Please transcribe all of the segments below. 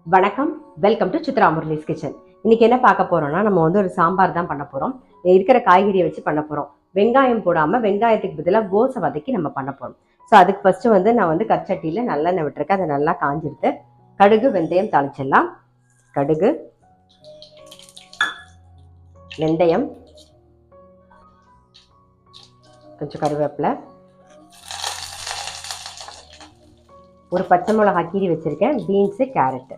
வணக்கம், welcome to Chitra Murali's kitchen. இன்னைக்கு என்ன பார்க்க போறோம்னா, நம்ம வந்து ஒரு சாம்பார் தான் பண்ண போறோம். இருக்கிற காய்கறியை வச்சு பண்ண போறோம். வெங்காயம் போடாம வெங்காயத்துக்கு பதிலாக கோஸை வதக்கி நம்ம பண்ண போறோம். ஸோ அதுக்கு ஃபர்ஸ்ட் வந்து நான் வந்து கச்சட்டியில் நல்லெண்ணெய் விட்டுருக்கேன். அதை நல்லா காஞ்சிடுத்து கடுகு வெந்தயம் தாளிச்சிடலாம். கடுகு, வெந்தயம், கொஞ்சம் கருவேப்பிலை, ஒரு பச்சை மிளகாய் கீரி வச்சிருக்கேன், பீன்ஸு, கேரட்டு.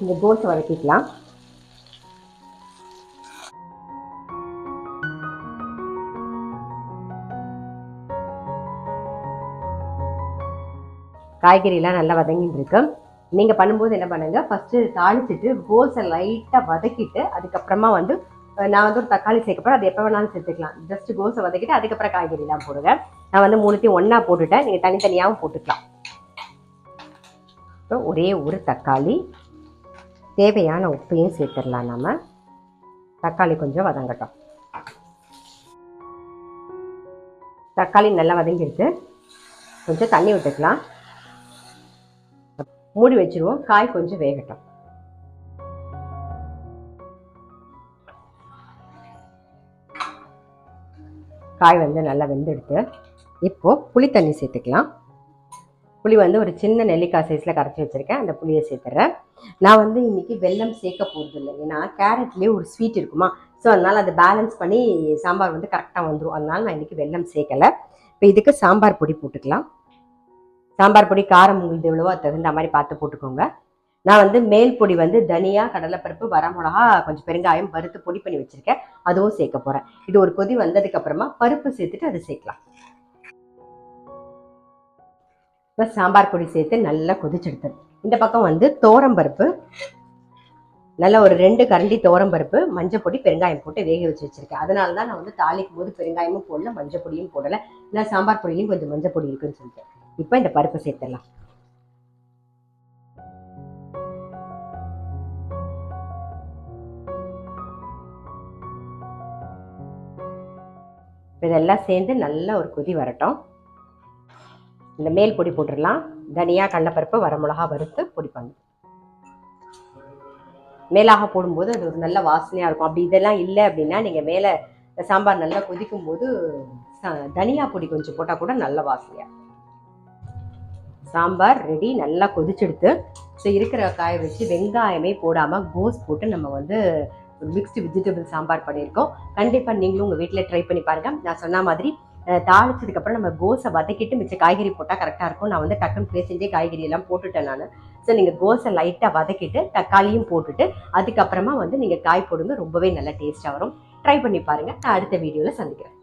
இந்த கோஸை வதக்கிக்கலாம். காய்கறிலாம் நல்லா வதங்கிட்டு இருக்கு. நீங்கள் பண்ணும்போது என்ன பண்ணுங்க, ஃபஸ்ட்டு தாளிச்சிட்டு கோஸை லைட்டாக வதக்கிட்டு அதுக்கப்புறமா வந்து நான் வந்து ஒரு தக்காளி சேர்க்க போகிறேன். அது எப்போ வேணாலும் சேர்த்துக்கலாம். ஜஸ்ட் கோஸை வதக்கிட்டு அதுக்கப்புறம் காய்கறிலாம் போடுங்க. நான் வந்து மூணுத்தையும் ஒன்றா போட்டுட்டேன். நீங்கள் தனித்தனியாகவும் போட்டுக்கலாம். இப்போ ஒரே ஒரு தக்காளி, தேவையான உப்பையும் சேர்த்துடலாம். நம்ம தக்காளி கொஞ்சம் வதங்கட்டும். தக்காளி நல்லா வதங்கிடுச்சு. கொஞ்சம் தண்ணி விட்டுக்கலாம். மூடி வச்சிருவோம். காய் கொஞ்சம் வேகட்டும். காய் வந்து நல்லா வெந்தெடுத்து இப்போ புளி தண்ணி சேர்த்துக்கலாம். புளி வந்து ஒரு சின்ன நெல்லிக்காய் சைஸில் கரைச்சி வச்சுருக்கேன். அந்த புளியை சேர்த்துறேன். நான் வந்து இன்றைக்கி வெல்லம் சேர்க்க போகிறது இல்லை, ஏன்னா கேரட்லேயே ஒரு ஸ்வீட் இருக்குமா. ஸோ அதனால் அதை பேலன்ஸ் பண்ணி சாம்பார் வந்து கரெக்டாக வந்துடும். அதனால் நான் இன்றைக்கி வெல்லம் சேர்க்கலை. இப்போ இதுக்கு சாம்பார் பொடி போட்டுக்கலாம். சாம்பார் பொடி காரம் உங்களுக்கு எவ்வளவோ அது தகுந்த மாதிரி பார்த்து போட்டுக்கோங்க. நான் வந்து மேல் பொடி வந்து தனியா, கடலைப்பருப்பு, வரமிளகா, கொஞ்சம் பெருங்காயம் வறுத்து பொடி பண்ணி வச்சுருக்கேன். அதுவும் சேர்க்க போகிறேன். இது ஒரு கொதி வந்ததுக்கு அப்புறமா பருப்பு சேர்த்துட்டு அதை சேர்க்கலாம். இப்போ சாம்பார் பொடி சேர்த்து நல்லா கொதிச்செடுத்தது. இந்த பக்கம் வந்து தோரம்பருப்பு, நல்லா ஒரு 2 கரண்டி தோரம்பருப்பு, மஞ்சள் பொடி, பெருங்காயம் போட்டு வேக வச்சு வச்சுருக்கேன். அதனால தான் நான் வந்து தாளிக்கும் போது பெருங்காயமும் போடல, மஞ்சள் பொடியும் போடலை. ஏன்னா சாம்பார் பொடியிலையும் கொஞ்சம் மஞ்சள் பொடி இருக்குன்னு சொல்லிட்டு. இப்போ இந்த பருப்பு சேர்த்துடலாம். இதெல்லாம் சேர்ந்து நல்லா ஒரு கொதி வரட்டும். இந்த மேல் பொடி போட்டுடலாம். தனியா, கடலைப்பருப்பு, வரமிளகா வறுத்து பொடி பண்ணு. மேலாக போடும்போது அது ஒரு நல்ல வாசனையாக இருக்கும். அப்படி இதெல்லாம் இல்லை அப்படின்னா நீங்கள் மேலே சாம்பார் நல்லா கொதிக்கும் போது தனியா பொடி கொஞ்சம் போட்டால் கூட நல்ல வாசனையாக. சாம்பார் ரெடி, நல்லா கொதிச்செடுத்து. ஸோ இருக்கிற காயை வச்சு வெங்காயமே போடாமல் கோஸ் போட்டு நம்ம வந்து ஒரு மிக்ஸ்டு வெஜிடபிள் சாம்பார் பண்ணியிருக்கோம். கண்டிப்பாக நீங்களும் உங்கள் வீட்டில் ட்ரை பண்ணி பாருங்கள். நான் சொன்ன மாதிரி தாளிச்சதுக்கப்புறம் நம்ம கோஸை வதக்கிட்டு மிச்ச காய்கறி போட்டால் கரெக்டாக இருக்கும். நான் வந்து டக்குன்னு ப்ளே செஞ்சே காய்கறி எல்லாம் போட்டுட்டேன் நான். ஸோ நீங்கள் கோஸை லைட்டாக வதக்கிட்டு தக்காளியும் போட்டுட்டு அதுக்கப்புறமா வந்து நீங்கள் காய் போடுங்க. ரொம்பவே நல்லா டேஸ்ட்டாக வரும். ட்ரை பண்ணி பாருங்கள். நான் அடுத்த வீடியோவில் சந்திக்கிறேன்.